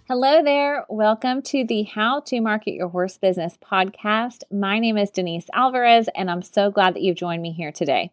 Hello there. Welcome to the How to Market Your Horse Business podcast. My name is Denise Alvarez, and I'm so glad that you've joined me here today.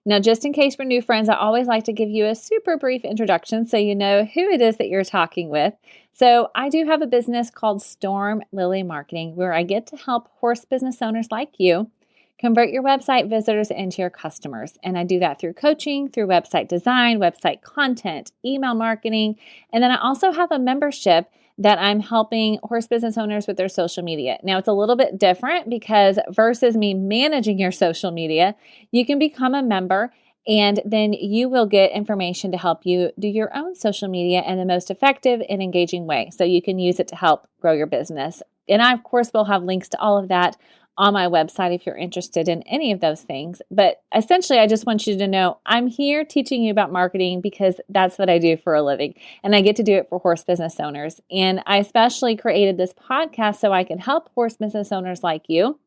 Now, just in case for new friends, I always like to give you a super brief introduction so you know who it is that you're talking with. So I do have a business called Storm Lily Marketing, where I get to help horse business owners like you convert your website visitors into your customers. And I do that through coaching, through website design, website content, email marketing. And then I also have a membership that I'm helping horse business owners with their social media. Now, it's a little bit different because versus me managing your social media, you can become a member and then you will get information to help you do your own social media in the most effective and engaging way. So you can use it to help grow your business. And I, of course, will have links to all of that on my website if you're interested in any of those things. But essentially, I just want you to know I'm here teaching you about marketing because that's what I do for a living. And I get to do it for horse business owners. And I especially created this podcast so I can help horse business owners like you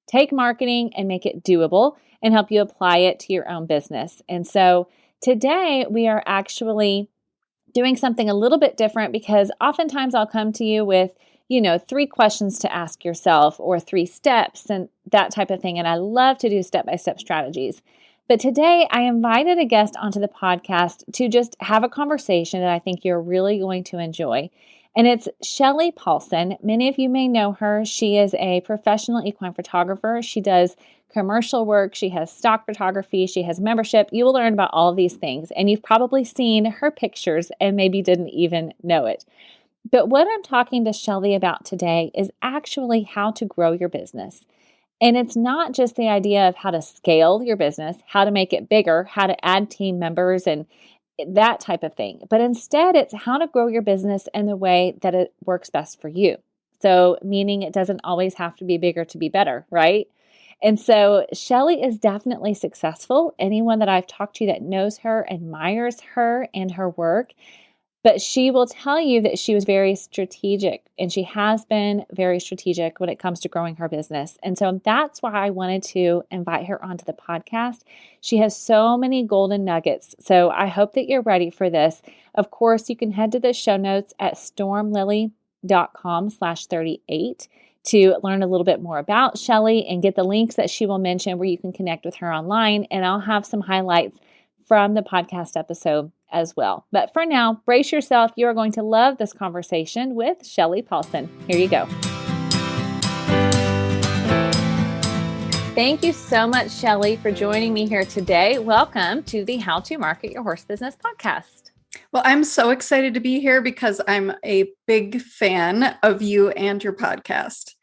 take marketing and make it doable and help you apply it to your own business. And so today we are actually doing something a little bit different because oftentimes I'll come to you with 3 questions to ask yourself or 3 steps and that type of thing. And I love to do step-by-step strategies. But today I invited a guest onto the podcast to just have a conversation that I think you're really going to enjoy. And it's Shelley Paulson. Many of you may know her. She is a professional equine photographer. She does commercial work. She has stock photography. She has membership. You will learn about all of these things. And you've probably seen her pictures and maybe didn't even know it. But what I'm talking to Shelley about today is actually how to grow your business. And it's not just the idea of how to scale your business, how to make it bigger, how to add team members and that type of thing. But instead, it's how to grow your business in the way that it works best for you. So meaning it doesn't always have to be bigger to be better, right? And so Shelley is definitely successful. Anyone that I've talked to that knows her admires her and her work. But she will tell you that she was very strategic, and she has been very strategic when it comes to growing her business. And so that's why I wanted to invite her onto the podcast. She has so many golden nuggets. So I hope that you're ready for this. Of course, you can head to the show notes at stormlily.com/38 to learn a little bit more about Shelley and get the links that she will mention where you can connect with her online. And I'll have some highlights from the podcast episode as well. But for now, brace yourself. You are going to love this conversation with Shelley Paulson. Here you go. Thank you so much, Shelley, for joining me here today. Welcome to the How to Market Your Horse Business podcast. Well, I'm so excited to be here because I'm a big fan of you and your podcast.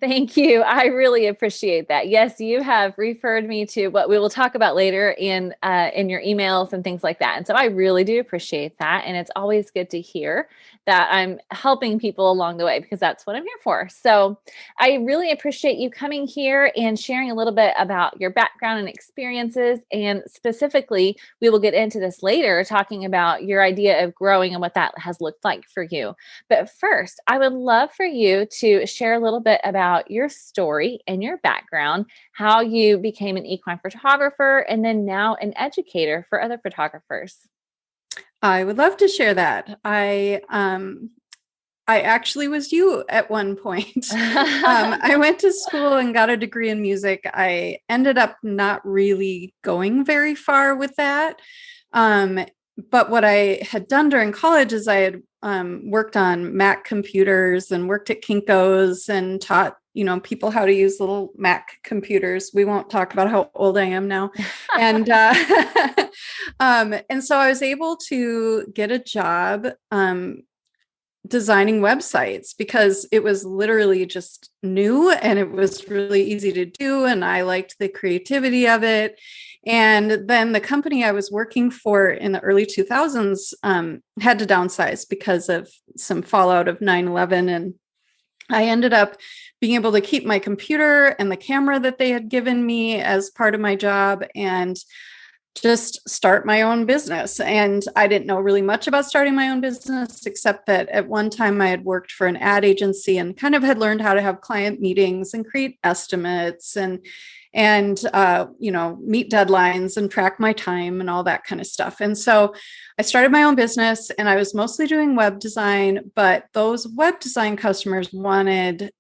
Thank you. I really appreciate that. Yes, you have referred me to what we will talk about later in your emails and things like that. And so I really do appreciate that. And it's always good to hear that I'm helping people along the way because that's what I'm here for. So I really appreciate you coming here and sharing a little bit about your background and experiences. And specifically, we will get into this later, talking about your idea of growing and what that has looked like for you. But first, I would love for you to share a little bit about your story and your background, how you became an equine photographer, and then now an educator for other photographers. I would love to share that. I actually was you at one point. I went to school and got a degree in music. I ended up not really going very far with that. But what I had done during college is I had worked on Mac computers and worked at Kinko's and taught people how to use little Mac computers. We won't talk about how old I am now. And and so I was able to get a job designing websites because it was literally just new and it was really easy to do. And I liked the creativity of it. And then the company I was working for in the early 2000s had to downsize because of some fallout of 9/11. And I ended up being able to keep my computer and the camera that they had given me as part of my job and just start my own business. And I didn't know really much about starting my own business, except that at one time I had worked for an ad agency and kind of had learned how to have client meetings and create estimates. And and, meet deadlines and track my time and all that kind of stuff. And so I started my own business, and I was mostly doing web design, but those web design customers wanted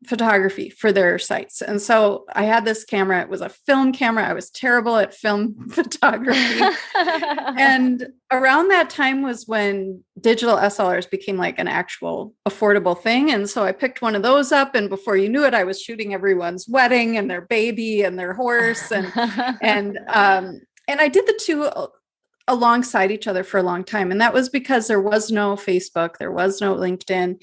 photography for their sites. And so I had this camera. It was a film camera. I was terrible at film photography. And around that time was when digital SLRs became like an actual affordable thing. And so I picked one of those up, and before you knew it, I was shooting everyone's wedding and their baby and their horse. And I did the two alongside each other for a long time. And that was because there was no Facebook, there was no LinkedIn.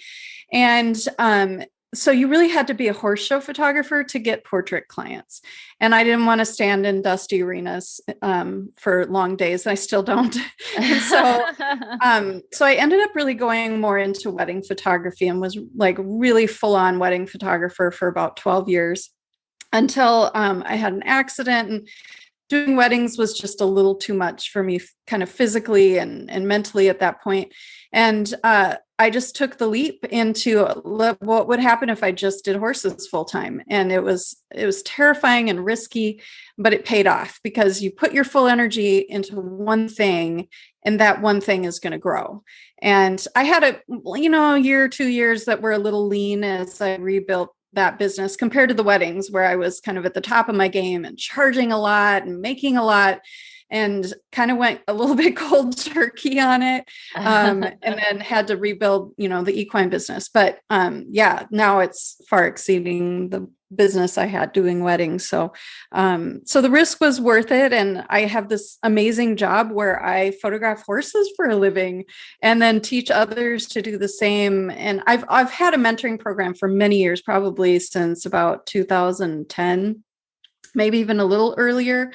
And so you really had to be a horse show photographer to get portrait clients. And I didn't want to stand in dusty arenas for long days. I still don't. So I ended up really going more into wedding photography, and was like really full on wedding photographer for about 12 years until I had an accident, and doing weddings was just a little too much for me, kind of physically and mentally at that point. And I just took the leap into what would happen if I just did horses full time. And it was terrifying and risky, but it paid off, because you put your full energy into one thing, and that one thing is going to grow. And I had a year, 2 years that were a little lean as I rebuilt that business, compared to the weddings, where I was kind of at the top of my game and charging a lot and making a lot, and kind of went a little bit cold turkey on it. And then had to rebuild, the equine business. But now it's far exceeding the business I had doing weddings. So the risk was worth it. And I have this amazing job where I photograph horses for a living, and then teach others to do the same. And I've had a mentoring program for many years, probably since about 2010, maybe even a little earlier.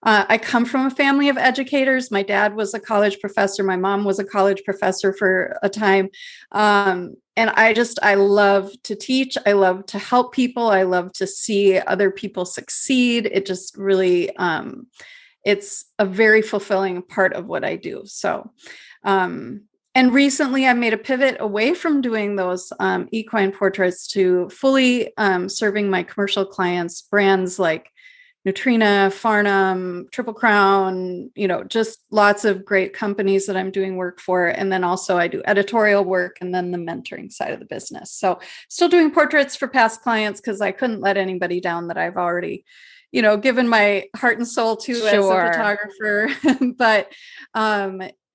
I come from a family of educators. My dad was a college professor. My mom was a college professor for a time. And I love to teach. I love to help people. I love to see other people succeed. It just really, it's a very fulfilling part of what I do. So, and recently I made a pivot away from doing those equine portraits to fully serving my commercial clients, brands like Nutrina, Farnham, Triple Crown, just lots of great companies that I'm doing work for. And then also I do editorial work, and then the mentoring side of the business. So still doing portraits for past clients, because I couldn't let anybody down that I've already, given my heart and soul to as a photographer. But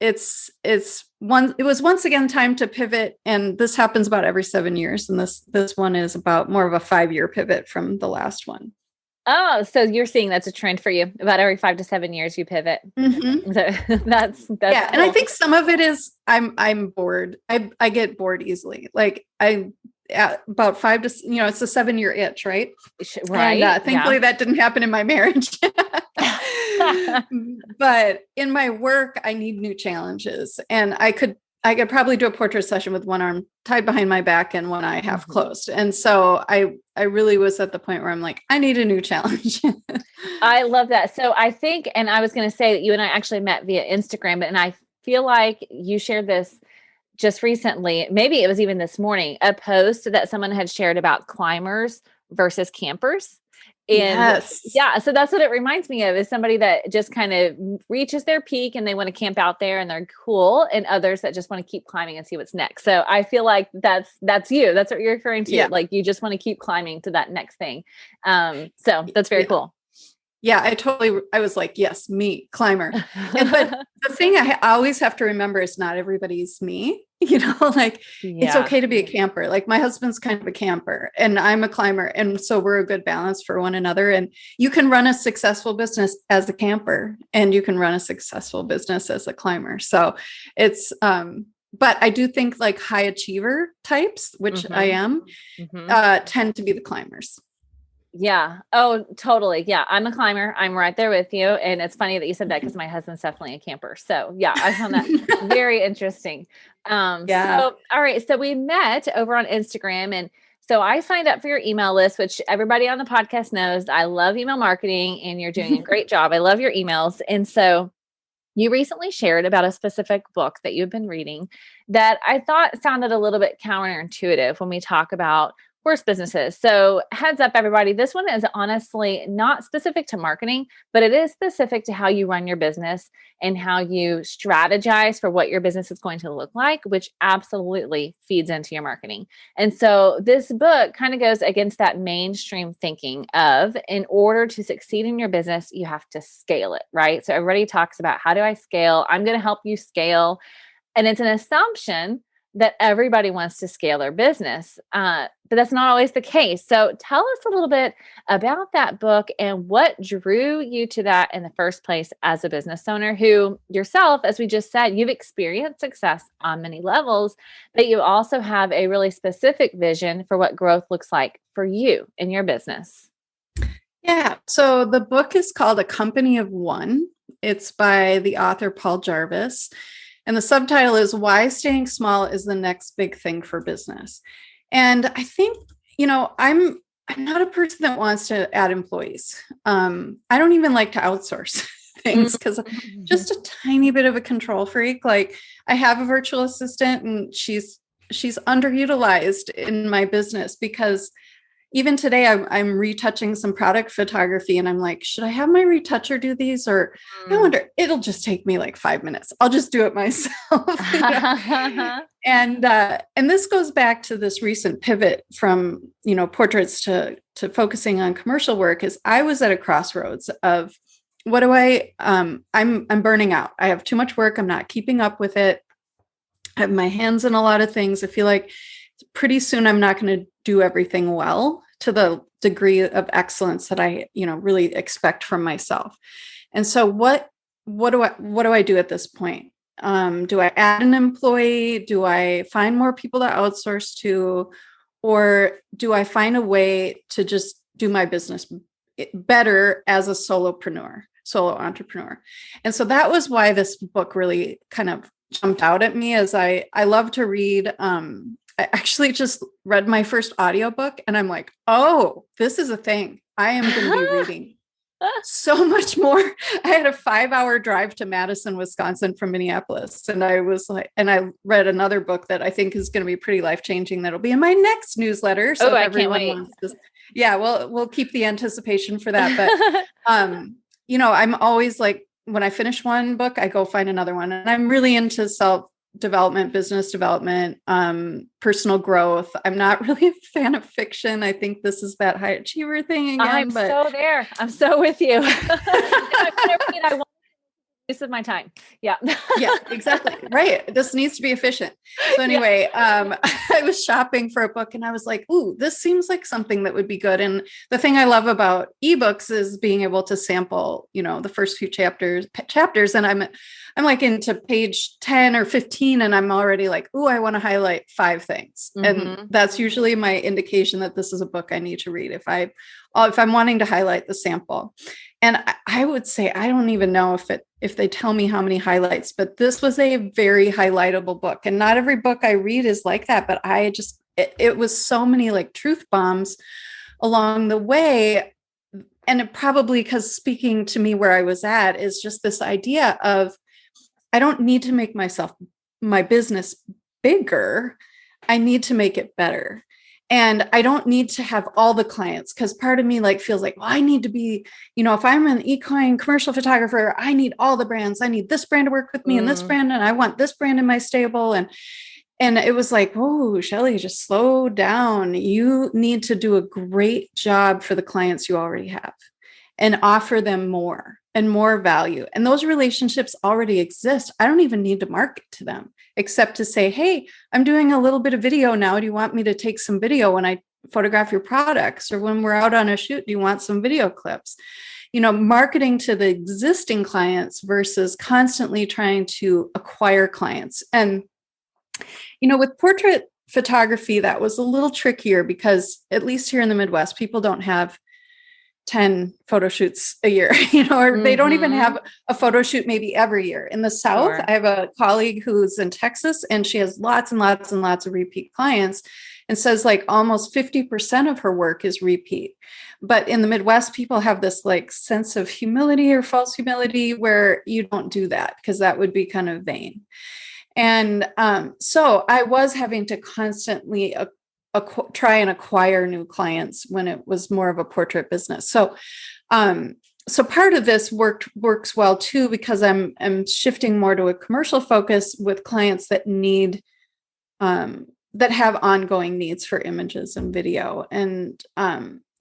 it was once again time to pivot. And this happens about every 7 years. And this one is about more of a 5-year pivot from the last one. Oh, so you're seeing that's a trend for you. About every 5 to 7 years you pivot. Mm-hmm. So that's yeah. cool. And I think some of it is I'm bored. I get bored easily. Like about 5 to, it's a 7-year itch, right? Right. And thankfully that didn't happen in my marriage. But in my work, I need new challenges, and I could probably do a portrait session with one arm tied behind my back and one eye half closed. And so I really was at the point where I'm like, I need a new challenge. I love that. So I think, and I was going to say that you and I actually met via Instagram, and I feel like you shared this just recently, maybe it was even this morning, a post that someone had shared about climbers versus campers. And yes. Yeah, so that's what it reminds me of, is somebody that just kind of reaches their peak and they want to camp out there and they're cool, and others that just want to keep climbing and see what's next. So I feel like that's you. That's what you're referring to. Yeah. Like you just want to keep climbing to that next thing. So that's very cool. Yeah, I was like, yes, me, climber. But the thing I always have to remember is not everybody's me, It's okay to be a camper. Like my husband's kind of a camper and I'm a climber. And so we're a good balance for one another. And you can run a successful business as a camper, and you can run a successful business as a climber. So it's, but I do think like high achiever types, which I am, tend to be the climbers. Yeah. Oh, totally. Yeah. I'm a climber. I'm right there with you. And it's funny that you said that, because my husband's definitely a camper. So yeah, I found that very interesting. So, all right. So we met over on Instagram, and so I signed up for your email list, which everybody on the podcast knows I love email marketing, and you're doing a great job. I love your emails. And so you recently shared about a specific book that you've been reading that I thought sounded a little bit counterintuitive when we talk about horse businesses. So heads up, everybody, this one is honestly not specific to marketing, but it is specific to how you run your business and how you strategize for what your business is going to look like, which absolutely feeds into your marketing. And so this book kind of goes against that mainstream thinking of, in order to succeed in your business, you have to scale it, right? So everybody talks about, how do I scale? I'm going to help you scale. And it's an assumption that everybody wants to scale their business, but that's not always the case. So tell us a little bit about that book and what drew you to that in the first place as a business owner who yourself, as we just said, you've experienced success on many levels, but you also have a really specific vision for what growth looks like for you in your business. Yeah. So the book is called A Company of One. It's by the author Paul Jarvis. And the subtitle is Why Staying Small is the Next Big Thing for Business. And I think, I'm not a person that wants to add employees. I don't even like to outsource things because I'm just a tiny bit of a control freak. Like, I have a virtual assistant and she's underutilized in my business, because even today I'm retouching some product photography and I'm like, should I have my retoucher do these? Or I wonder, it'll just take me like 5 minutes. I'll just do it myself. And this goes back to this recent pivot from, portraits to focusing on commercial work. Is I was at a crossroads of, what do I'm burning out. I have too much work. I'm not keeping up with it. I have my hands in a lot of things. I feel like pretty soon I'm not going to do everything well to the degree of excellence that I, really expect from myself. And so what do I do at this point? Do I add an employee? Do I find more people to outsource to? Or do I find a way to just do my business better as a solo entrepreneur? And so that was why this book really kind of jumped out at me, as I love to read. I actually just read my first audiobook and I'm like, oh, this is a thing. I am going to be reading so much more. I had a 5-hour drive to Madison, Wisconsin from Minneapolis. And I was like, and I read another book that I think is going to be pretty life-changing. That'll be in my next newsletter. So I can't wait. We'll keep the anticipation for that. But, I'm always like, when I finish one book, I go find another one. And I'm really into self-development, business development, personal growth. I'm not really a fan of fiction. I think this is that high achiever thing again. So there. I'm so with you. I want use of my time. Yeah. Yeah, exactly. Right. This needs to be efficient. So anyway, I was shopping for a book and I was like, ooh, this seems like something that would be good. And the thing I love about ebooks is being able to sample, the first few chapters. And I'm like into page 10 or 15 and I'm already like, ooh, I want to highlight 5 things. Mm-hmm. And that's usually my indication that this is a book I need to read if I'm wanting to highlight the sample. And I would say, I don't even know if they tell me how many highlights, but this was a very highlightable book. And not every book I read is like that, but it was so many like truth bombs along the way. And it probably, because speaking to me where I was at, is just this idea of, I don't need to make my business bigger. I need to make it better. And I don't need to have all the clients, because part of me feels like, well, I need to be, if I'm an equine commercial photographer, I need all the brands. I need this brand to work with me and this brand, and I want this brand in my stable. And it was like, oh, Shelley, just slow down. You need to do a great job for the clients you already have and offer them more and more value. And those relationships already exist. I don't even need to market to them, except to say, hey, I'm doing a little bit of video now. Do you want me to take some video when I photograph your products? Or when we're out on a shoot, do you want some video clips? Marketing to the existing clients versus constantly trying to acquire clients. And, with portrait photography, that was a little trickier because, at least here in the Midwest, people don't have 10 photo shoots a year, or they don't even have a photo shoot maybe every year. In the South, sure. I have a colleague who's in Texas and she has lots and lots and lots of repeat clients, and says almost 50% of her work is repeat. But in the Midwest, people have this sense of humility or false humility where you don't do that, because that would be kind of vain. And so I was having to constantly try and acquire new clients when it was more of a portrait business. So, so part of this works well too, because I'm shifting more to a commercial focus with clients that need, that have ongoing needs for images and video. And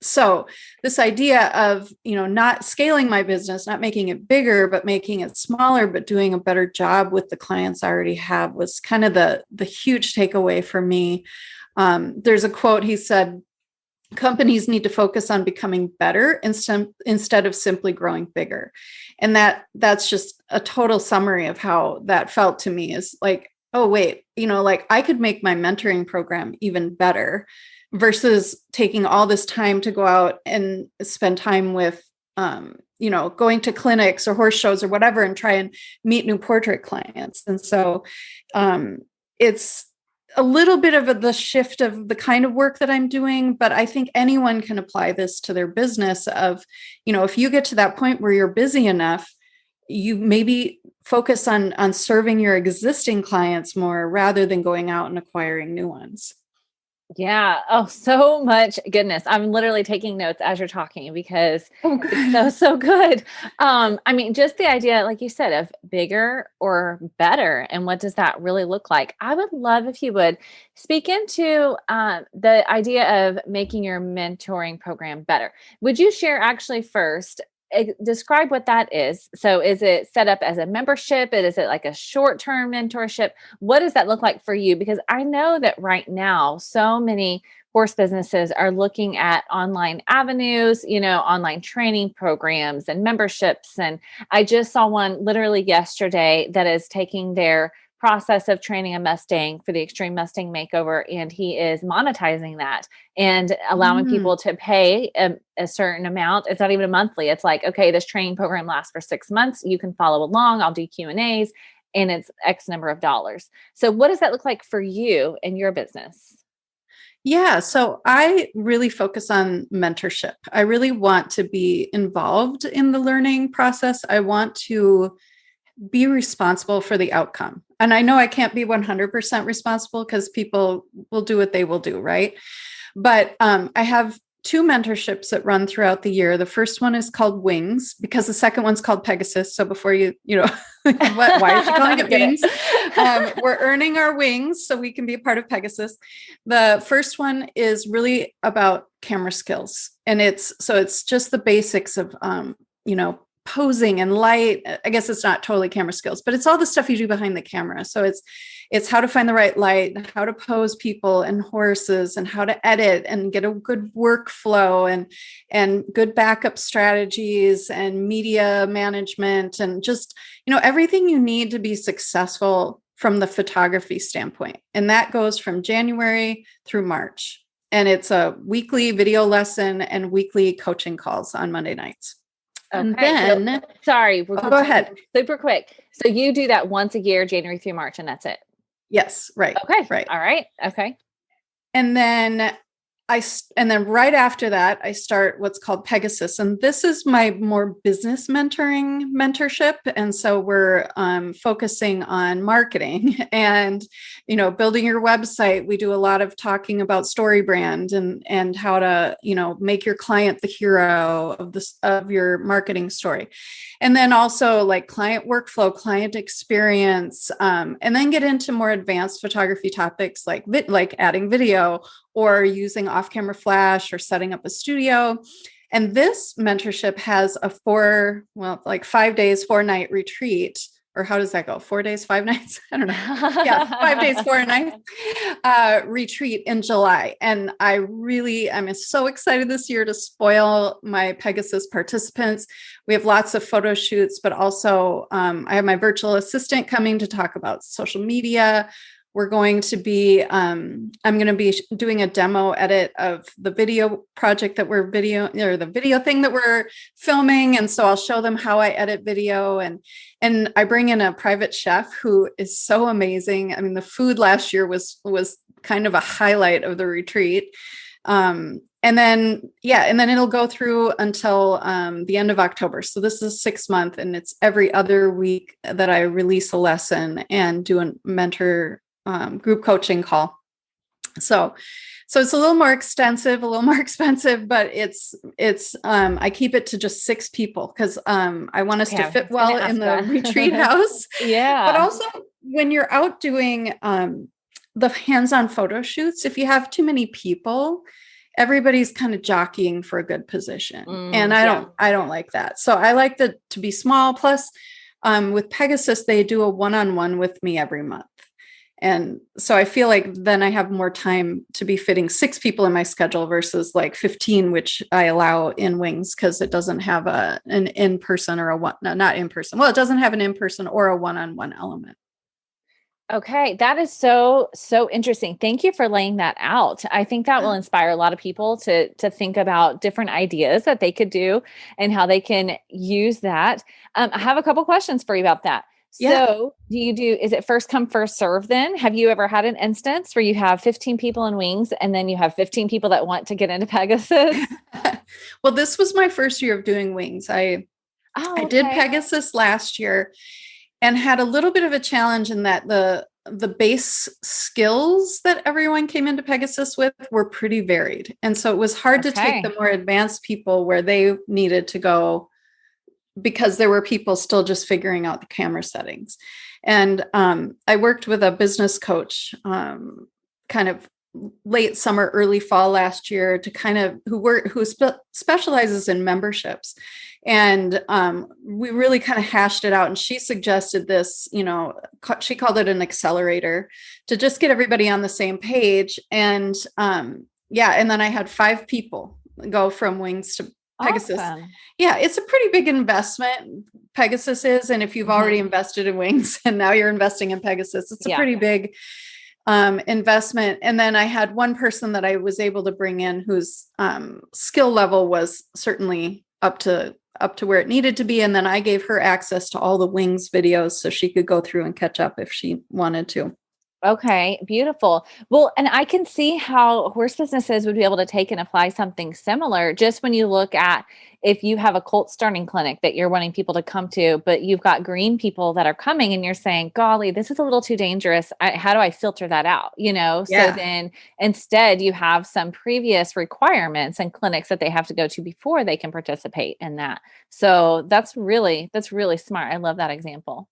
so this idea of, not scaling my business, not making it bigger, but making it smaller, but doing a better job with the clients I already have was kind of the huge takeaway for me. There's a quote, he said, companies need to focus on becoming better instead of simply growing bigger. And that's just a total summary of how that felt to me, is like, oh, wait, like I could make my mentoring program even better versus taking all this time to go out and spend time with, going to clinics or horse shows or whatever and try and meet new portrait clients. And so it's a little bit of the shift of the kind of work that I'm doing, but I think anyone can apply this to their business of, if you get to that point where you're busy enough, you maybe focus on serving your existing clients more rather than going out and acquiring new ones. Yeah. Oh, so much goodness. I'm literally taking notes as you're talking because it's so good. I mean, just the idea, like you said, of bigger or better, and what does that really look like? I would love if you would speak into the idea of making your mentoring program better. Would you share actually first? Describe what that is. So is it set up as a membership? Is it like a short-term mentorship? What does that look like for you? Because I know that right now, so many horse businesses are looking at online avenues, online training programs and memberships. And I just saw one literally yesterday that is taking their process of training a Mustang for the Extreme Mustang Makeover, and he is monetizing that and allowing people to pay a certain amount. It's not even a monthly. It's like, okay, this training program lasts for 6 months. You can follow along. I'll do Q&As, and it's X number of dollars. So what does that look like for you and your business? Yeah, so I really focus on mentorship. I really want to be involved in the learning process. I want to be responsible for the outcome. And I know I can't be 100% responsible because people will do what they will do, right? But I have 2 mentorships that run throughout the year. The first one is called Wings because the second one's called Pegasus. So before why is she calling it Wings? We're earning our wings so we can be a part of Pegasus. The first one is really about camera skills. And it's just the basics of, posing and light. I guess it's not totally camera skills, but it's all the stuff you do behind the camera. So it's how to find the right light, how to pose people and horses, and how to edit and get a good workflow and good backup strategies and media management and just, everything you need to be successful from the photography standpoint. And that goes from January through March. And it's a weekly video lesson and weekly coaching calls on Monday nights. Okay. And then, sorry, go ahead. Super quick. So you do that once a year, January through March, and that's it. Yes. Right. Okay. Right. All right. Okay. And then right after that, I start what's called Pegasus. And this is my more business mentorship. And so we're focusing on marketing and, building your website. We do a lot of talking about story brand and how to, make your client the hero of your marketing story. And then also like client workflow, client experience, and then get into more advanced photography topics like adding video or using off-camera flash or setting up a studio. And this mentorship has a 5 days, 4-night retreat. Or how does that go? 4 days, 5 nights? I don't know. Yeah, 5 days, 4 nights retreat in July. And I'm so excited this year to spoil my Pegasus participants. We have lots of photo shoots, but also I have my virtual assistant coming to talk about social media. We're going to be, I'm going to be doing a demo edit of the video project that the video thing that we're filming. And so I'll show them how I edit video. And I bring in a private chef who is so amazing. I mean, the food last year was kind of a highlight of the retreat. And then it'll go through until the end of October. So this is 6 months, and it's every other week that I release a lesson and do a mentor group coaching call. So it's a little more extensive, a little more expensive, but I keep it to just 6 people because I want us Okay, to I fit was gonna well in ask the that. retreat house. But Yeah. also when you're out doing the hands-on photo shoots, if you have too many people, everybody's kind of jockeying for a good position. And Yeah. I don't like that. So I like to be small. Plus, with Pegasus, they do a one-on-one with me every month. And so I feel like then I have more time to be fitting 6 people in my schedule versus like 15, which I allow in Wings because it doesn't have an in-person or a one, no, not in-person. Well, it doesn't have an in-person or a one-on-one element. Okay, that is so interesting. Thank you for laying that out. I think that will inspire a lot of people to think about different ideas that they could do and how they can use that. I have a couple questions for you about that. Yeah. So, is it first come first serve then? Have you ever had an instance where you have 15 people in Wings and then you have 15 people that want to get into Pegasus? Well, this was my first year of doing Wings. I Oh, did okay. Pegasus last year and had a little bit of a challenge in that the base skills that everyone came into Pegasus with were pretty varied. And so it was hard to take the Okay. more advanced people where they needed to go because there were people still just figuring out the camera settings. And I worked with a business coach kind of late summer, early fall last year to kind of who specializes in memberships. And we really kind of hashed it out. And she suggested this, she called it an accelerator to just get everybody on the same page. And yeah, and then I had 5 people go from Wings to Pegasus. Awesome. Yeah, it's a pretty big investment. Pegasus is, and if you've already Mhm. invested in Wings and now you're investing in Pegasus, it's a Yeah. pretty big investment. And then I had one person that I was able to bring in whose skill level was certainly up to where it needed to be. And then I gave her access to all the Wings videos so she could go through and catch up if she wanted to. Okay, beautiful. Well, and I can see how horse businesses would be able to take and apply something similar. Just when you look at if you have a colt starting clinic that you're wanting people to come to, but you've got green people that are coming and you're saying, golly, this is a little too dangerous. How do I filter that out? So Yeah. then instead you have some previous requirements and clinics that they have to go to before they can participate in that. So that's really smart. I love that example.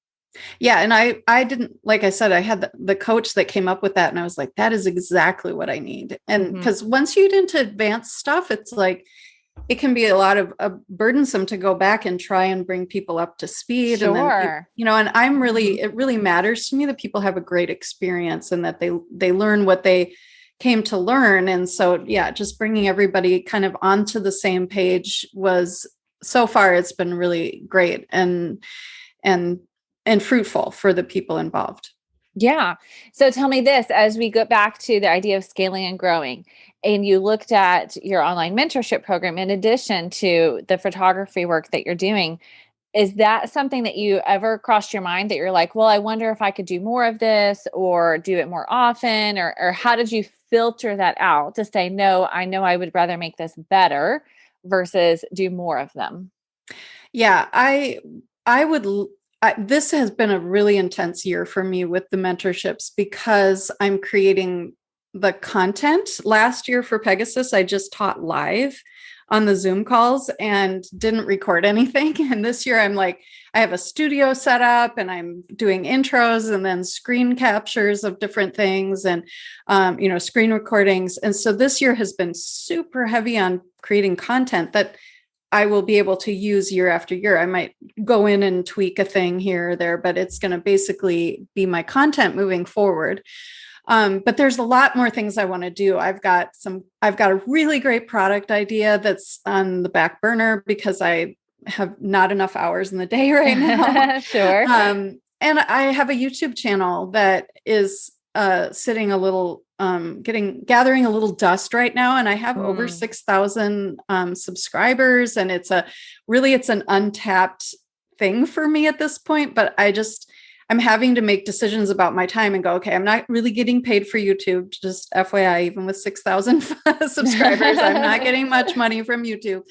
Yeah. And I didn't, like I said, I had the coach that came up with that. And I was like, that is exactly what I need. And Mhm. because once you get into advanced stuff, it's like, it can be a lot of burdensome to go back and try and bring people up to speed. And then, Sure. and I'm Mhm. really, it really matters to me that people have a great experience and that they learn what they came to learn. And so, yeah, just bringing everybody kind of onto the same page was, so far it's been really great and and fruitful for the people involved. Yeah. So tell me this as we go back to the idea of scaling and growing, and you looked at your online mentorship program in addition to the photography work that you're doing. Is that something that you ever crossed your mind that you're like, well, I wonder if I could do more of this or do it more often? Or how did you filter that out to say, no, I know I would rather make this better versus do more of them? Yeah, I would this has been a really intense year for me with the mentorships because I'm creating the content. Last year for Pegasus, I just taught live on the Zoom calls and didn't record anything. And this year I'm like, I have a studio set up and I'm doing intros and then screen captures of different things and screen recordings. And so this year has been super heavy on creating content that I will be able to use year after year. I might go in and tweak a thing here or there, but it's going to basically be my content moving forward. But there's a lot more things I want to do. I've got a really great product idea that's on the back burner because I have not enough hours in the day right now. Sure. And I have a YouTube channel that is sitting a little gathering a little dust right now, and I have over Mm. 6,000 subscribers, and it's an untapped thing for me at this point. But I'm having to make decisions about my time and go, okay, I'm not really getting paid for YouTube. Just FYI, even with 6,000 subscribers, I'm not getting much money from YouTube.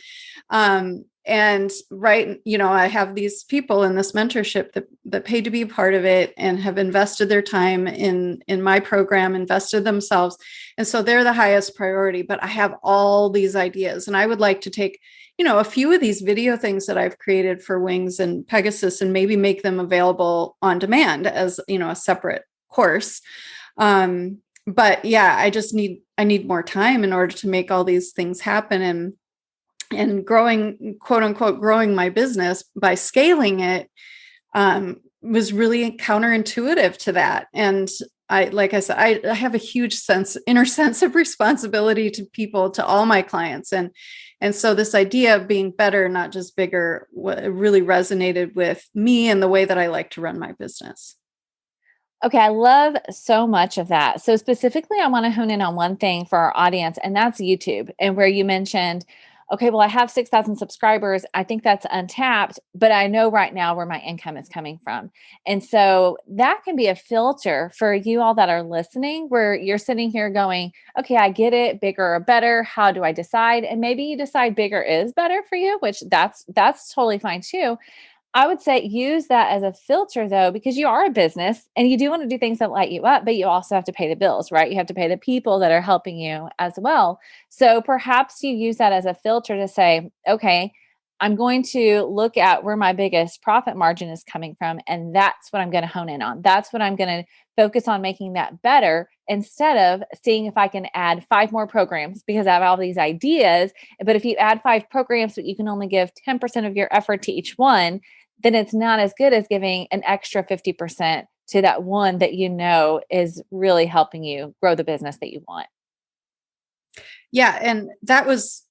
and right, I have these people in this mentorship that paid to be a part of it and have invested their time in my program, invested themselves. And so they're the highest priority, but I have all these ideas, and I would like to take, a few of these video things that I've created for Wings and Pegasus and maybe make them available on demand as, a separate course. But yeah, I need more time in order to make all these things happen. And growing, quote unquote, growing my business by scaling it was really counterintuitive to that. And like I said, I have a huge inner sense of responsibility to people, to all my clients. And so this idea of being better, not just bigger, really resonated with me and the way that I like to run my business. Okay, I love so much of that. So specifically, I want to hone in on one thing for our audience, and that's YouTube. And where you mentioned, okay, well, I have 6,000 subscribers. I think that's untapped, but I know right now where my income is coming from. And so that can be a filter for you all that are listening, where you're sitting here going, okay, I get it, bigger or better. How do I decide? And maybe you decide bigger is better for you, which that's totally fine too. I would say use that as a filter though, because you are a business and you do want to do things that light you up, but you also have to pay the bills, right? You have to pay the people that are helping you as well. So perhaps you use that as a filter to say, okay, I'm going to look at where my biggest profit margin is coming from. And that's what I'm going to hone in on. That's what I'm going to focus on, making that better, instead of seeing if I can add 5 more programs because I have all these ideas. But if you add 5 programs, but you can only give 10% of your effort to each one, then it's not as good as giving an extra 50% to that one that is really helping you grow the business that you want. Yeah. And that was,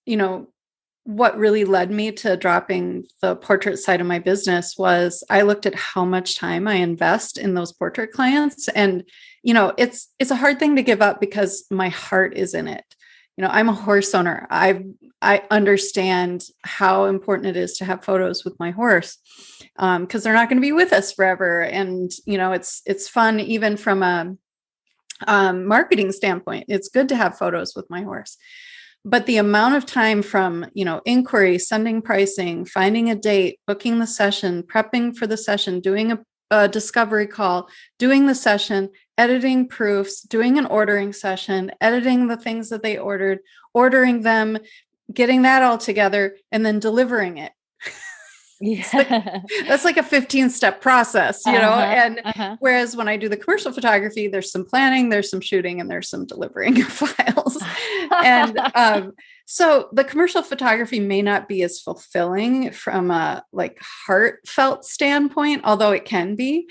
what really led me to dropping the portrait side of my business was I looked at how much time I invest in those portrait clients. And, it's a hard thing to give up because my heart is in it. I'm a horse owner. I understand how important it is to have photos with my horse, because they're not going to be with us forever. And, it's fun, even from a marketing standpoint. It's good to have photos with my horse. But the amount of time from, inquiry, sending pricing, finding a date, booking the session, prepping for the session, doing a discovery call, doing the session, editing proofs, doing an ordering session, editing the things that they ordered, ordering them, getting that all together, and then delivering it. Yeah. That's like a 15-step process, and whereas when I do the commercial photography, there's some planning, there's some shooting, and there's some delivering of files. And so the commercial photography may not be as fulfilling from a heartfelt standpoint, although it can be.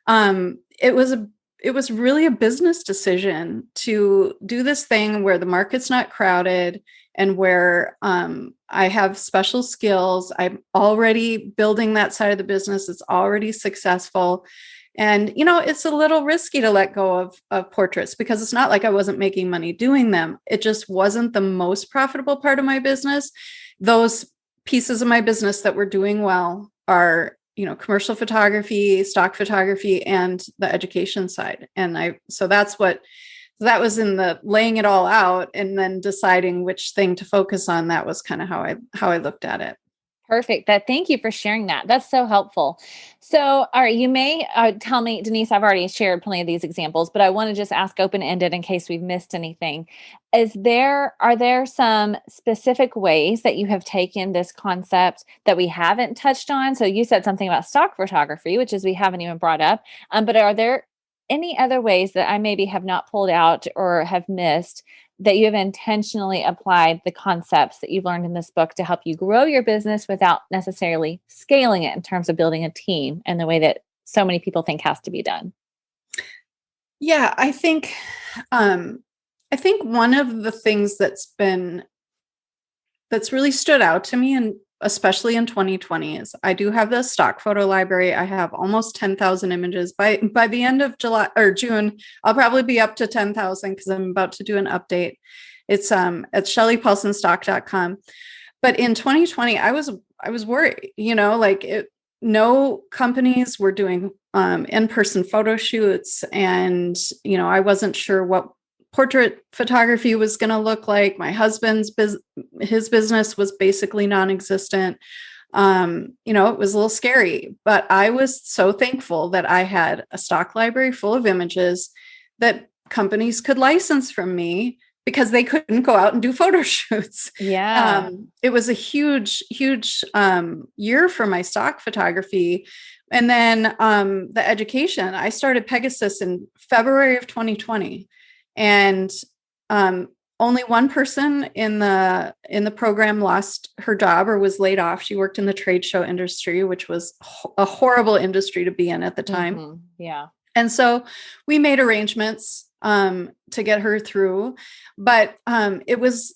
It was really a business decision to do this thing where the market's not crowded and where I have special skills. I'm already building that side of the business. It's already successful. And, it's a little risky to let go of portraits because it's not like I wasn't making money doing them. It just wasn't the most profitable part of my business. Those pieces of my business that were doing well are, commercial photography, stock photography, and the education side. And so that was in the laying it all out and then deciding which thing to focus on. That was kind of how I looked at it. Perfect. Thank you for sharing that. That's so helpful. So, all right, you may tell me, Denise, I've already shared plenty of these examples, but I want to just ask open-ended in case we've missed anything. Are there some specific ways that you have taken this concept that we haven't touched on? So you said something about stock photography, which is we haven't even brought up, but are there any other ways that I maybe have not pulled out or have missed that you have intentionally applied the concepts that you've learned in this book to help you grow your business without necessarily scaling it in terms of building a team and the way that so many people think has to be done? Yeah, I think one of the things that's really stood out to me, and especially in 2020, is I do have the stock photo library. I have almost 10,000 images. By the end of July or June, I'll probably be up to 10,000 because I'm about to do an update. It's at shelleypaulsonstock.com. But in 2020, I was worried, no companies were doing in-person photo shoots, and I wasn't sure what portrait photography was going to look like. My husband's his business was basically non-existent. It was a little scary, but I was so thankful that I had a stock library full of images that companies could license from me because they couldn't go out and do photo shoots. Yeah. It was a huge, huge year for my stock photography. And then the education, I started Pegasus in February of 2020. And only one person in the program lost her job or was laid off. She worked in the trade show industry, which was a horrible industry to be in at the time. Mm-hmm. Yeah. And so we made arrangements to get her through. But I was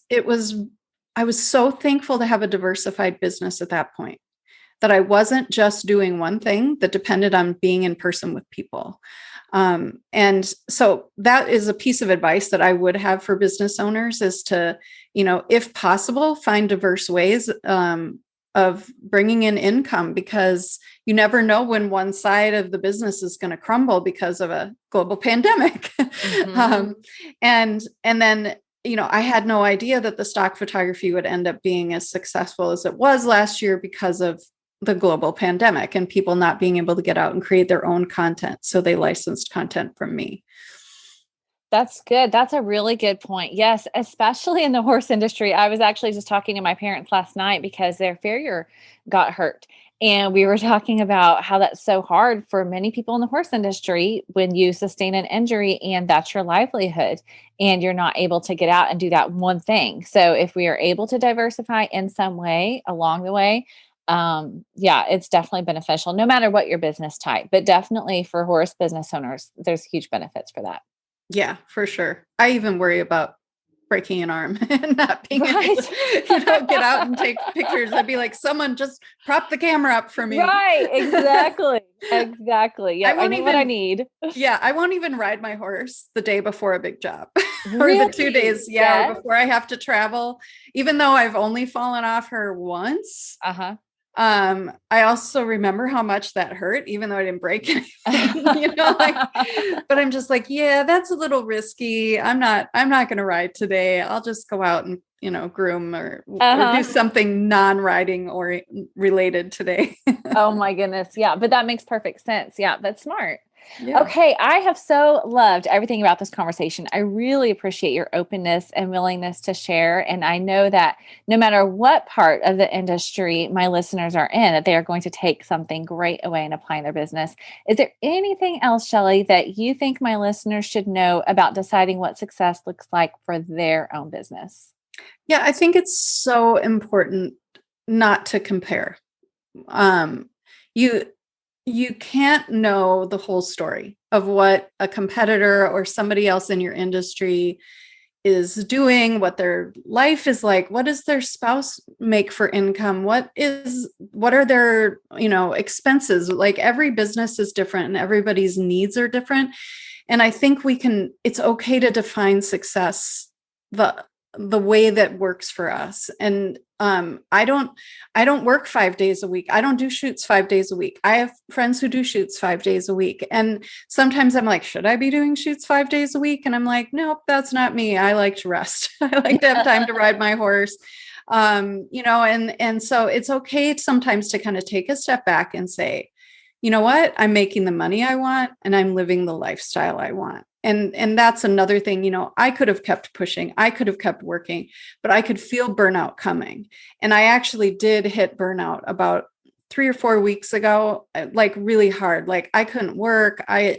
so thankful to have a diversified business at that point, that I wasn't just doing one thing that depended on being in person with people. And so that is a piece of advice that I would have for business owners, is to, if possible, find diverse ways of bringing in income, because you never know when one side of the business is going to crumble because of a global pandemic. Mm-hmm. And then, I had no idea that the stock photography would end up being as successful as it was last year because of the global pandemic and people not being able to get out and create their own content. So they licensed content from me. That's good. That's a really good point. Yes, especially in the horse industry. I was actually just talking to my parents last night because their farrier got hurt. And we were talking about how that's so hard for many people in the horse industry when you sustain an injury and that's your livelihood and you're not able to get out and do that one thing. So if we are able to diversify in some way along the way, yeah, it's definitely beneficial no matter what your business type, but definitely for horse business owners, there's huge benefits for that. Yeah, for sure. I even worry about breaking an arm and not being able Right. to, get out and take pictures. I'd be like, someone just prop the camera up for me. Right. Exactly. Exactly. Yeah. I know what I need. Yeah. I won't even ride my horse the day before a big job or Really? the 2 days. Yeah. Yes. Before I have to travel, even though I've only fallen off her once. Uh-huh. I also remember how much that hurt, even though I didn't break anything, but I'm just like, yeah, that's a little risky. I'm not going to ride today. I'll just go out and, groom or do something non-riding or related today. Oh my goodness. Yeah. But that makes perfect sense. Yeah. That's smart. Yeah. Okay. I have so loved everything about this conversation. I really appreciate your openness and willingness to share. And I know that no matter what part of the industry my listeners are in, that they are going to take something great away and apply in their business. Is there anything else, Shelley, that you think my listeners should know about deciding what success looks like for their own business? Yeah, I think it's so important not to compare. You can't know the whole story of what a competitor or somebody else in your industry is doing, what their life is like, what does their spouse make for income, what are their, expenses. Like every business is different and everybody's needs are different. And I think it's okay to define success the way that works for us. And I don't work 5 days a week. I don't do shoots 5 days a week. I have friends who do shoots 5 days a week. And sometimes I'm like, should I be doing shoots 5 days a week? And I'm like, nope, that's not me. I like to rest. I like to have time to ride my horse. And so it's okay sometimes to kind of take a step back and say, you know what, I'm making the money I want and I'm living the lifestyle I want. And that's another thing, I could have kept pushing, I could have kept working, but I could feel burnout coming. And I actually did hit burnout about 3 or 4 weeks ago, like really hard. Like I couldn't work. I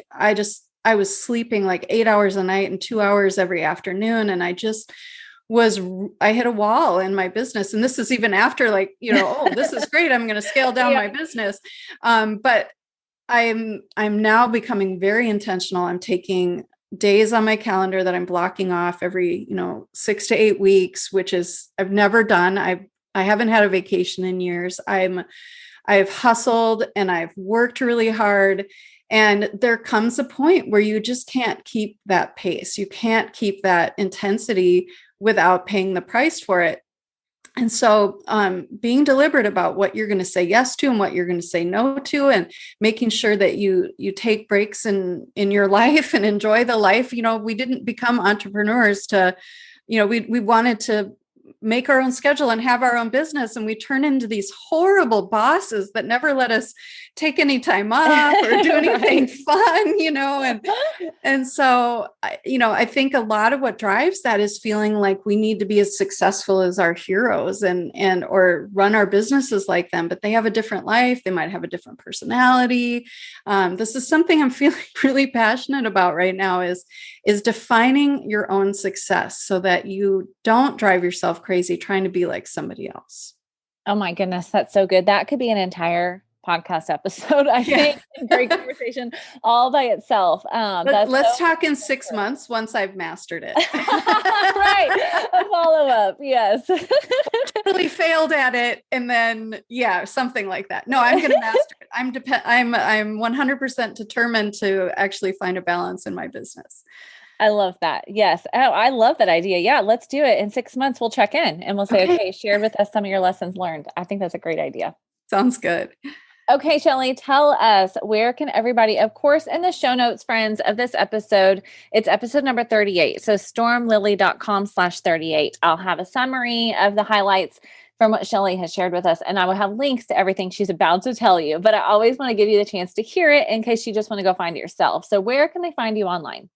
was sleeping like 8 hours a night and 2 hours every afternoon. And I hit a wall in my business. And this is even after oh, this is great, I'm going to scale down my business. But I'm now becoming very intentional. I'm taking days on my calendar that I'm blocking off every, 6 to 8 weeks, which is I've never done. I haven't had a vacation in years. I've hustled and I've worked really hard. And there comes a point where you just can't keep that pace. You can't keep that intensity without paying the price for it. And so being deliberate about what you're going to say yes to and what you're going to say no to, and making sure that you take breaks in your life and enjoy the life. We didn't become entrepreneurs to, we wanted to make our own schedule and have our own business. And we turn into these horrible bosses that never let us take any time off or do anything fun, and so, I think a lot of what drives that is feeling like we need to be as successful as our heroes or run our businesses like them, but they have a different life. They might have a different personality. This is something I'm feeling really passionate about right now is defining your own success so that you don't drive yourself crazy trying to be like somebody else. Oh my goodness, that's so good. That could be an entire podcast episode, I think. Great conversation all by itself. Let's talk in 6 months once I've mastered it. Right. A follow-up. Yes. Really failed at it. And then, something like that. No, I'm going to master it. I'm 100% determined to actually find a balance in my business. I love that. Yes. Oh, I love that idea. Yeah. Let's do it. In 6 months, we'll check in and we'll say, okay, share with us some of your lessons learned. I think that's a great idea. Sounds good. Okay, Shelley, tell us, where can everybody, of course, in the show notes, friends, of this episode, it's episode number 38. So stormlily.com/38. I'll have a summary of the highlights from what Shelley has shared with us, and I will have links to everything she's about to tell you. But I always want to give you the chance to hear it in case you just want to go find it yourself. So where can they find you online?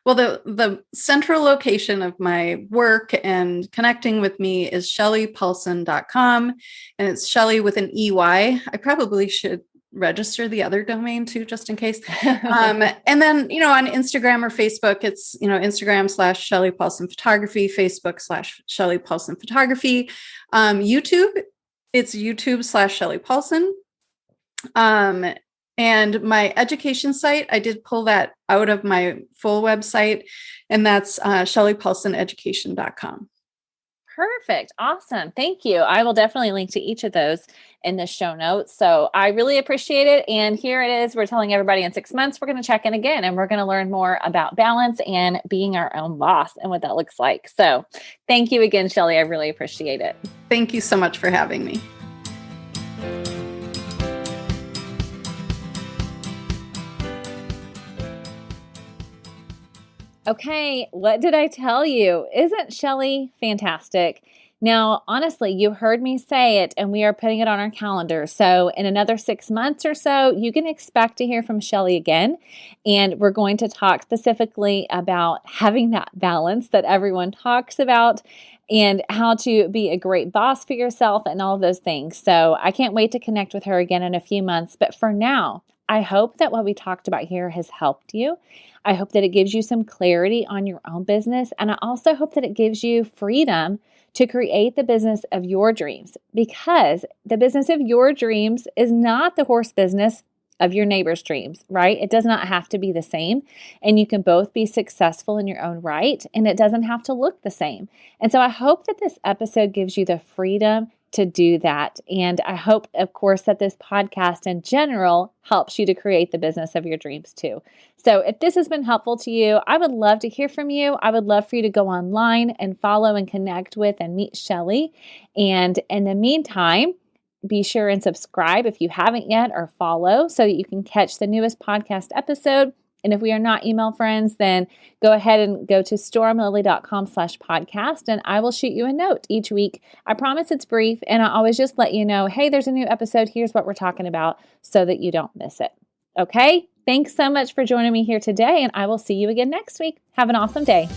Well, the central location of my work and connecting with me is shelleypaulson.com, and it's Shelley with an EY. I probably should register the other domain too, just in case. And then, on Instagram or Facebook, it's, Instagram /Shelley Paulson Photography, Facebook /Shelley Paulson Photography. YouTube, it's YouTube /Shelley Paulson. And my education site, I did pull that out of my full website, and that's shelleypaulsoneducation.com. Perfect. Awesome. Thank you. I will definitely link to each of those in the show notes. So I really appreciate it. And here it is. We're telling everybody in 6 months, we're going to check in again, and we're going to learn more about balance and being our own boss and what that looks like. So thank you again, Shelley. I really appreciate it. Thank you so much for having me. Okay, what did I tell you? Isn't Shelley fantastic? Now, honestly, you heard me say it, and we are putting it on our calendar. So in another 6 months or so, you can expect to hear from Shelley again. And we're going to talk specifically about having that balance that everyone talks about and how to be a great boss for yourself and all of those things. So I can't wait to connect with her again in a few months. But for now, I hope that what we talked about here has helped you. I hope that it gives you some clarity on your own business. And I also hope that it gives you freedom to create the business of your dreams, because the business of your dreams is not the horse business of your neighbor's dreams, right? It does not have to be the same. And you can both be successful in your own right. And it doesn't have to look the same. And so I hope that this episode gives you the freedom to do that. And I hope, of course, that this podcast in general helps you to create the business of your dreams too. So if this has been helpful to you, I would love to hear from you. I would love for you to go online and follow and connect with and meet Shelley. And in the meantime, be sure and subscribe if you haven't yet, or follow so that you can catch the newest podcast episode. And if we are not email friends, then go ahead and go to stormlily.com/podcast, and I will shoot you a note each week. I promise it's brief, and I always just let you know, hey, there's a new episode. Here's what we're talking about, so that you don't miss it. Okay? Thanks so much for joining me here today, and I will see you again next week. Have an awesome day.